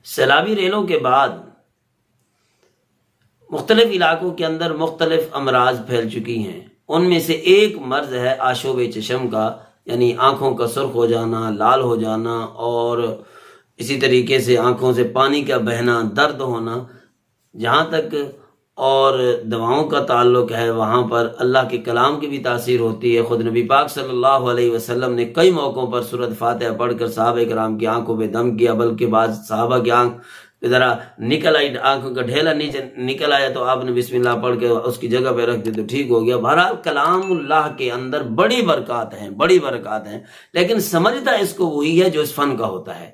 سیلابی ریلوں کے بعد مختلف علاقوں کے اندر مختلف امراض پھیل چکی ہیں. ان میں سے ایک مرض ہے آشوب چشم کا، یعنی آنکھوں کا سرخ ہو جانا، لال ہو جانا، اور اسی طریقے سے آنکھوں سے پانی کا بہنا، درد ہونا. جہاں تک اور دواؤں کا تعلق ہے وہاں پر اللہ کے کلام کی بھی تاثیر ہوتی ہے. خود نبی پاک صلی اللہ علیہ وسلم نے کئی موقعوں پر سورۃ فاتحہ پڑھ کر صحابہ کرام کی آنکھوں پہ دم کیا، بلکہ بعض صحابہ کی آنکھ ذرا نکل آئی، آنکھوں کا ڈھیلا نیچے نکل آیا تو آپ نے بسم اللہ پڑھ کے اس کی جگہ پہ رکھ دی تو ٹھیک ہو گیا. بہرحال کلام اللہ کے اندر بڑی برکات ہیں، بڑی برکات ہیں، لیکن سمجھتا اس کو وہی ہے جو اس فن کا ہوتا ہے.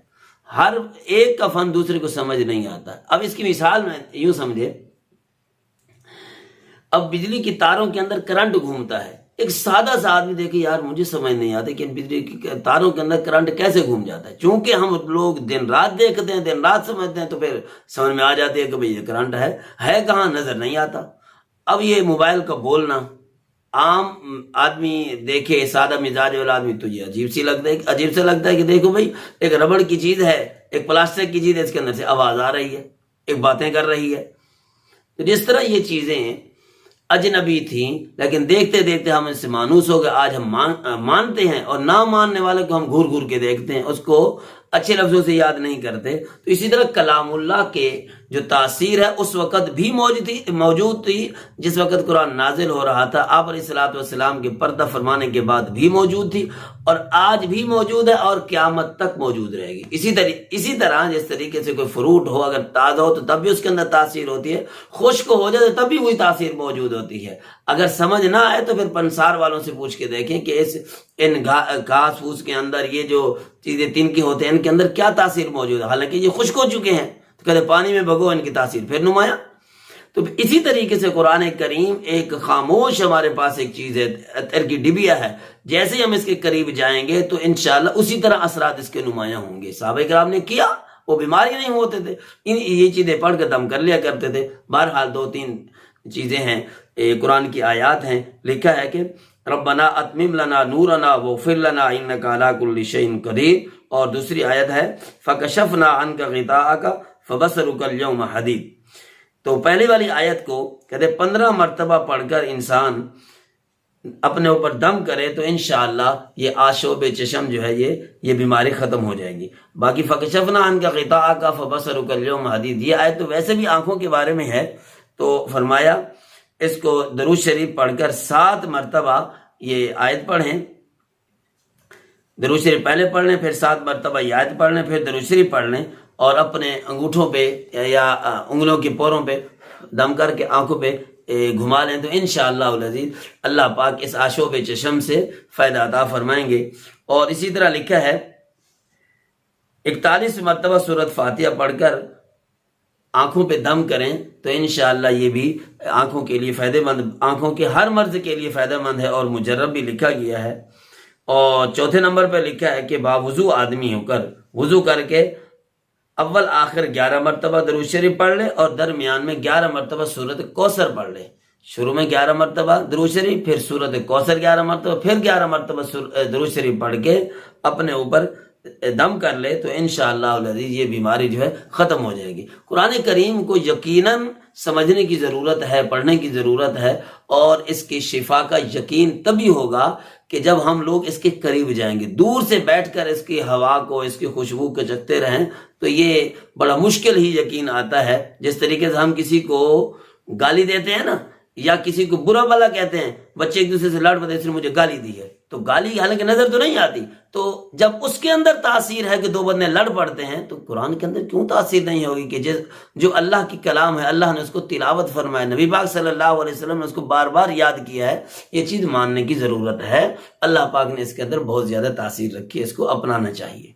ہر ایک کا فن دوسرے کو سمجھ نہیں آتا. اب اس کی مثال میں یوں سمجھے، اب بجلی کی تاروں کے اندر کرنٹ گھومتا ہے. ایک سادہ سا آدمی دیکھے یار مجھے سمجھ نہیں آتا کہ بجلی کی تاروں کے اندر کرنٹ کیسے گھوم جاتا ہے. چونکہ ہم لوگ دن رات دیکھتے ہیں، دن رات سمجھتے ہیں، تو پھر سمجھ میں آ جاتی ہے کہ بھئی یہ کرنٹ ہے کہاں، نظر نہیں آتا. اب یہ موبائل کا بولنا عام آدمی دیکھے، سادہ مزاج والا آدمی، تو یہ عجیب سے لگتا ہے کہ دیکھو بھئی ایک ربڑ کی چیز ہے، ایک پلاسٹک کی چیز ہے، اس کے اندر سے آواز آ رہی ہے، ایک باتیں کر رہی ہے. تو جس طرح یہ چیزیں اجنبی تھیں لیکن دیکھتے دیکھتے ہم ان سے مانوس ہو گئے. آج ہم مانتے ہیں، اور نہ ماننے والے کو ہم گھور گھور کے دیکھتے ہیں، اس کو اچھے لفظوں سے یاد نہیں کرتے. تو اسی طرح کلام اللہ کے جو تاثیر ہے اس وقت بھی موجود تھی جس وقت قرآن نازل ہو رہا تھا. آپ علیہ الصلوۃ والسلام کے پردہ فرمانے کے بعد بھی موجود تھی، اور آج بھی موجود ہے، اور قیامت تک موجود رہے گی. اسی طرح جس طریقے سے کوئی فروٹ ہو، اگر تازہ ہو تو تب بھی اس کے اندر تاثیر ہوتی ہے، خشک ہو جائے تب بھی وہی تاثیر موجود ہوتی ہے. اگر سمجھ نہ آئے تو پھر پنسار والوں سے پوچھ کے دیکھیں کہ ان گھاس پھوس کے اندر یہ جو چیزیں تن کی ہوتے ہیں ان کے اندر کیا تاثیر موجود ہے، حالانکہ یہ خشک ہو چکے ہیں. تو کہتے پانی میں بھگو، ان کی تاثیر پھر نمایاں. تو اسی طریقے سے قرآن کریم ایک خاموش ہمارے پاس ایک چیز ہے، عطر کی ڈبیا ہے. جیسے ہی ہم اس کے قریب جائیں گے تو انشاءاللہ اسی طرح اثرات اس کے نمایاں ہوں گے. صحابہ کرام نے کیا، وہ بیماری نہیں ہوتے تھے، یہ چیزیں پڑھ کے دم کر لیا کرتے تھے. بہرحال 2-3 چیزیں ہیں، قرآن کی آیات ہیں. لکھا ہے کہ ربنا اتمم لنا نورنا واغفر لنا انک علی کل شیء قدیر، اور دوسری آیت ہے فکشفنا عنک غطاءک فبصرک اليوم حدید. تو پہلی والی آیت کو کہتے 15 مرتبہ پڑھ کر انسان اپنے اوپر دم کرے تو انشاءاللہ یہ آشوب چشم جو ہے یہ بیماری ختم ہو جائے گی. باقی فکشفنا عنک غطاءک فبصرک اليوم حدید، یہ آیت تو ویسے بھی آنکھوں کے بارے میں ہے. تو فرمایا اس کو درود شریف پڑھ کر 7 مرتبہ یہ آیت پڑھیں. درود شریف پہلے پڑھ لیں، پھر 7 مرتبہ یہ آیت پڑھ لیں، پھر درود شریف پڑھ لیں، اور اپنے انگوٹھوں پہ یا انگلیوں کے پوروں پہ دم کر کے آنکھوں پہ گھما لیں تو انشاءاللہ العزیز اللہ پاک اس آشوب چشم سے فائدہ عطا فرمائیں گے. اور اسی طرح لکھا ہے 41 مرتبہ سورۃ فاتحہ پڑھ کر آنکھوں پہ دم کریں تو انشاءاللہ یہ بھی آنکھوں کے لیے فائدہ مند، آنکھوں کے ہر مرض کے لیے فائدہ مند ہے، اور مجرب بھی لکھا گیا ہے. اور چوتھے نمبر پہ لکھا ہے کہ باوضو آدمی ہو کر وضو کر کے اول آخر 11 مرتبہ درود شریف پڑھ لے، اور درمیان میں 11 مرتبہ سورۃ کوثر پڑھ لے. شروع میں 11 مرتبہ درود شریف، پھر سورۃ کوثر 11 مرتبہ، پھر 11 مرتبہ درود شریف پڑھ کے اپنے اوپر دم کر لے تو انشاءاللہ العزیز یہ بیماری جو ہے ختم ہو جائے گی. قرآن کریم کو یقیناً سمجھنے کی ضرورت ہے، پڑھنے کی ضرورت ہے، اور اس کی شفا کا یقین تبھی ہوگا کہ جب ہم لوگ اس کے قریب جائیں گے. دور سے بیٹھ کر اس کی ہوا کو، اس کی خوشبو کو چکھتے رہیں تو یہ بڑا مشکل ہی یقین آتا ہے. جس طریقے سے ہم کسی کو گالی دیتے ہیں نا، یا کسی کو برا بھلا کہتے ہیں، بچے ایک دوسرے سے لڑ پڑتے ہیں، مجھے گالی دی ہے، تو گالی حالانکہ نظر تو نہیں آتی، تو جب اس کے اندر تاثیر ہے کہ 2 بندے لڑ پڑتے ہیں تو قرآن کے اندر کیوں تاثیر نہیں ہوگی کہ جو اللہ کی کلام ہے، اللہ نے اس کو تلاوت فرمایا، نبی پاک صلی اللہ علیہ وسلم نے اس کو بار بار یاد کیا ہے. یہ چیز ماننے کی ضرورت ہے. اللہ پاک نے اس کے اندر بہت زیادہ تاثیر رکھی ہے، اس کو اپنانا چاہیے.